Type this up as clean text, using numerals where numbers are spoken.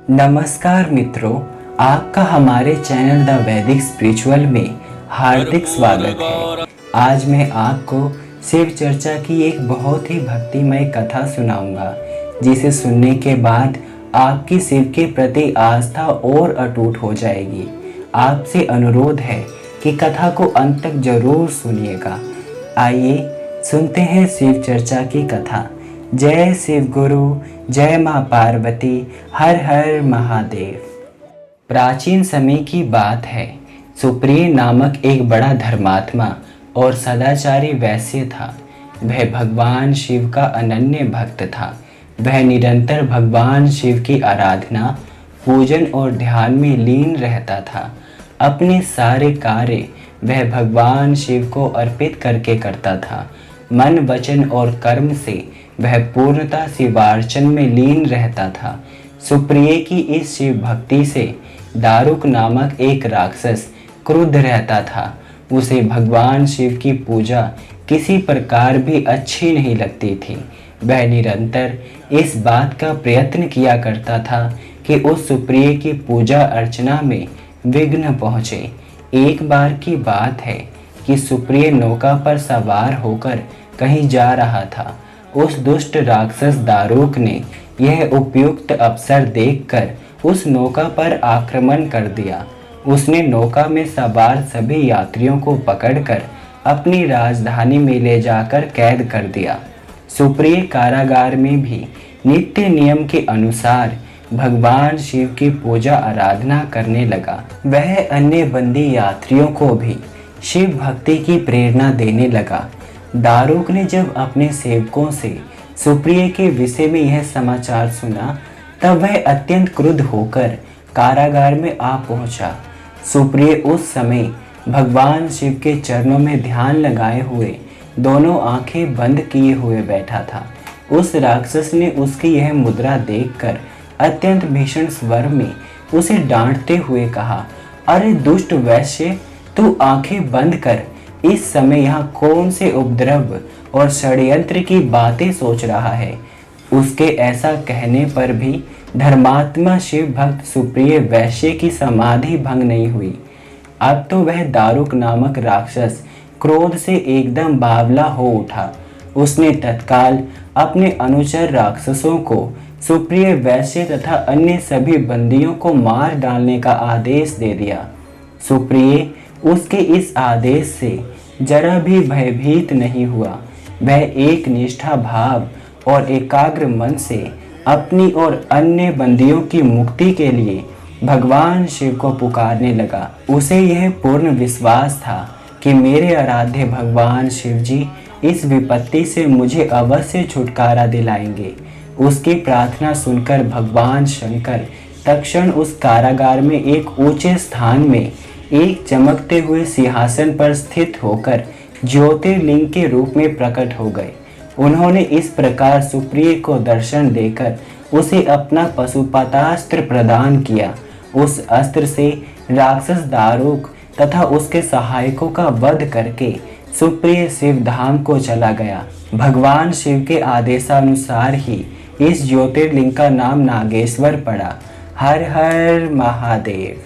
नमस्कार मित्रों, आपका हमारे चैनल द वैदिक स्पिरिचुअल में हार्दिक स्वागत है। आज मैं आपको शिव चर्चा की एक बहुत ही भक्तिमय कथा सुनाऊंगा, जिसे सुनने के बाद आपकी शिव के प्रति आस्था और अटूट हो जाएगी। आपसे अनुरोध है कि कथा को अंत तक जरूर सुनिएगा। आइए सुनते हैं शिव चर्चा की कथा। जय शिव गुरु, जय माँ पार्वती, हर हर महादेव। प्राचीन समय की बात है। सुप्रिय नामक एक बड़ा धर्मात्मा और सदाचारी वैश्य था। वह भगवान शिव का अनन्य भक्त था। वह निरंतर भगवान शिव की आराधना, पूजन और ध्यान में लीन रहता था। अपने सारे कार्य वह भगवान शिव को अर्पित करके करता था। मन, वचन और कर्म से वह पूर्णता शिवार्चन में लीन रहता था। सुप्रिय की इस शिव भक्ति से दारुक नामक एक राक्षस क्रुद्ध रहता था। उसे भगवान शिव की पूजा किसी प्रकार भी अच्छी नहीं लगती थी। वह निरंतर इस बात का प्रयत्न किया करता था कि उस सुप्रिय की पूजा अर्चना में विघ्न पहुँचे। एक बार की बात है कि सुप्रिय नौका पर सवार होकर कहीं जा रहा था। उस दुष्ट राक्षस दारुक ने यह उपयुक्त अवसर देखकर उस नौका पर आक्रमण कर दिया। उसने नौका में सवार सभी यात्रियों को पकड़कर अपनी राजधानी में ले जाकर कैद कर दिया। सुप्रिय कारागार में भी नित्य नियम के अनुसार भगवान शिव की पूजा आराधना करने लगा। वह अन्य बंदी यात्रियों को भी शिव भक्ति की प्रेरणा देने लगा। दारुक ने जब अपने सेवकों से सुप्रिय के विषय में यह समाचार सुना, तब वह अत्यंत क्रुद्ध होकर कारागार में आ पहुंचा। सुप्रिय उस समय भगवान शिव के चरणों में ध्यान लगाए हुए दोनों आंखें बंद किए हुए बैठा था। उस राक्षस ने उसकी यह मुद्रा देखकर अत्यंत भीषण स्वर में उसे डांटते हुए कहा, अरे दुष्ट वैश्य, तू आंखें बंद कर। इस समय यहाँ कौन से उपद्रव और षड्यंत्र की बातें सोच रहा है। उसके ऐसा कहने पर भी धर्मात्मा शिव भक्त सुप्रिय वैश्य की समाधि भंग नहीं हुई। अब तो वह दारुक नामक राक्षस क्रोध से एकदम बावला हो उठा। उसने तत्काल अपने अनुचर राक्षसों को सुप्रिय वैश्य तथा अन्य सभी बंदियों को मार डालने का आदेश दे दिया। सुप्रिय उसके इस आदेश से जरा भी भयभीत नहीं हुआ। वह एक निष्ठा भाव और एकाग्र मन से अपनी और अन्य बंदियों की मुक्ति के लिए भगवान शिव को पुकारने लगा। उसे यह पूर्ण विश्वास था कि मेरे आराध्य भगवान शिव जी इस विपत्ति से मुझे अवश्य छुटकारा दिलाएंगे। उसकी प्रार्थना सुनकर भगवान शंकर तत्क्षण उस कारागार में एक ऊंचे स्थान में एक चमकते हुए सिंहासन पर स्थित होकर ज्योतिर्लिंग के रूप में प्रकट हो गए। उन्होंने इस प्रकार सुप्रिय को दर्शन देकर उसे अपना पशुपतास्त्र प्रदान किया। उस अस्त्र से राक्षस दारुक तथा उसके सहायकों का वध करके सुप्रिय शिव धाम को चला गया। भगवान शिव के आदेशानुसार ही इस ज्योतिर्लिंग का नाम नागेश्वर पड़ा। हर हर महादेव।